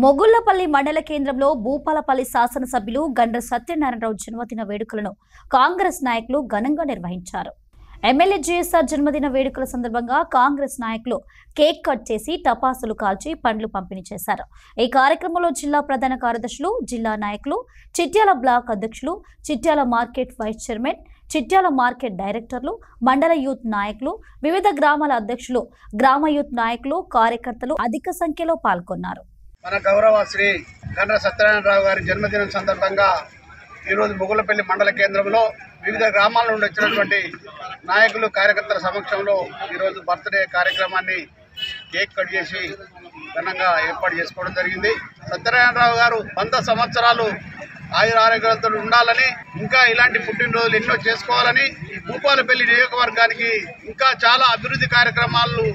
మొగుళ్లపల్లి మండల కేంద్రంలో భూపాలపల్లి శాసనసభ్యులు గండ్ర సత్యనారాయణరావు జన్మదిన వేడుకలను కాంగ్రెస్ నాయకులు ఘనంగా నిర్వహించారు. ఎమ్మెల్యే జీఎస్ఆర్ జన్మదిన వేడుకల సందర్భంగా కాంగ్రెస్ నాయకులు కేక్ కట్ చేసి టపాసులు కాల్చి పండ్లు పంపిణీ చేశారు. ఈ కార్యక్రమంలో జిల్లా ప్రధాన కార్యదర్శులు, జిల్లా నాయకులు, చిట్యాల బ్లాక్ అధ్యక్షులు, Chityal market vice chairman, Chityal market డైరెక్టర్లు, మండల యూత్ నాయకులు, వివిధ గ్రామాల అధ్యక్షులు, గ్రామ యూత్ నాయకులు, కార్యకర్తలు అధిక సంఖ్యలో పాల్గొన్నారు. మన గౌరవ శ్రీ గండ్ర సత్యనారాయణరావు గారి జన్మదినం సందర్భంగా ఈరోజు మొగుళ్లపల్లి మండల కేంద్రంలో వివిధ గ్రామాల నుండి వచ్చినటువంటి నాయకులు, కార్యకర్తల సమక్షంలో ఈరోజు బర్త్డే కార్యక్రమాన్ని కేక్ కట్ చేసి ఘనంగా ఏర్పాటు చేసుకోవడం జరిగింది. సత్యనారాయణరావు గారు 100 సంవత్సరాలు ఆయుర ఆరోగ్యాలతో ఉండాలని, ఇంకా ఇలాంటి పుట్టినరోజులు ఎన్నో చేసుకోవాలని, ఈ భూపాలపల్లి నియోజకవర్గానికి ఇంకా చాలా అభివృద్ధి కార్యక్రమాలు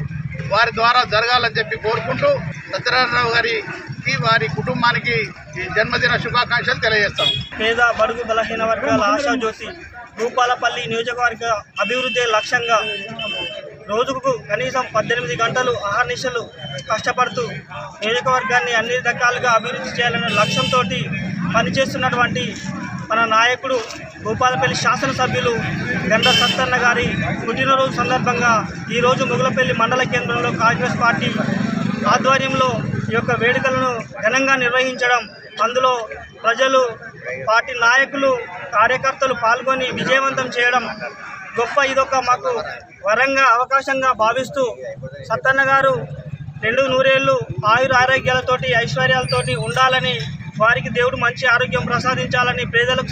వారి ద్వారా జరగాలని చెప్పి కోరుకుంటూ సత్యనారాయణరావు గారికి, వారి కుటుంబానికి ఈ జన్మదిన శుభాకాంక్షలు తెలియజేస్తాం. పేద బడుగు బలహీన వర్గాల ఆశాజ్యోతి భూపాలపల్లి నియోజకవర్గ అభివృద్ధి లక్ష్యంగా రోజుకు కనీసం 18 గంటలు అహర్నిశలు కష్టపడుతూ నియోజకవర్గాన్ని అన్ని రకాలుగా అభివృద్ధి చేయాలనే లక్ష్యంతో పనిచేస్తున్నటువంటి మన నాయకుడు భూపాలపల్లి శాసనసభ్యులు గండ్ర సత్తన్న గారి పుట్టినరోజు సందర్భంగా ఈరోజు మొగుళ్లపల్లి మండల కేంద్రంలో కాంగ్రెస్ పార్టీ ఆధ్వర్యంలో ఈ యొక్క వేడుకలను ఘనంగా నిర్వహించడం, అందులో ప్రజలు, పార్టీ నాయకులు, కార్యకర్తలు పాల్గొని విజయవంతం చేయడం గొప్ప, ఇదొక మాకు వరంగా అవకాశంగా భావిస్తూ సత్తన్న గారు 200 ఏళ్ళు ఆయుర ఆరోగ్యాలతోటి ఐశ్వర్యాలతోటి ఉండాలని, వారికి దేవుడు మంచి ఆరోగ్యం ప్రసాదించాలని, పేదలకు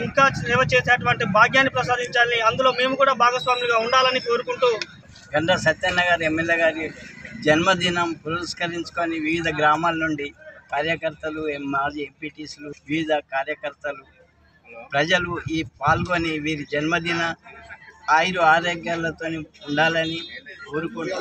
ఇంకా సేవ చేసేటువంటి భాగ్యాన్ని ప్రసాదించాలని, అందులో మేము కూడా భాగస్వాములుగా ఉండాలని కోరుకుంటూ గండ్ర సత్యన్న గారి ఎమ్మెల్యే గారి జన్మదినం పురస్కరించుకొని వివిధ గ్రామాల నుండి కార్యకర్తలు, మాజీ ఎంపీటీసీలు, వివిధ కార్యకర్తలు, ప్రజలు ఈ పాల్గొని వీరి జన్మదిన ఆయుర ఆరోగ్యాలతో ఉండాలని కోరుకుంటూ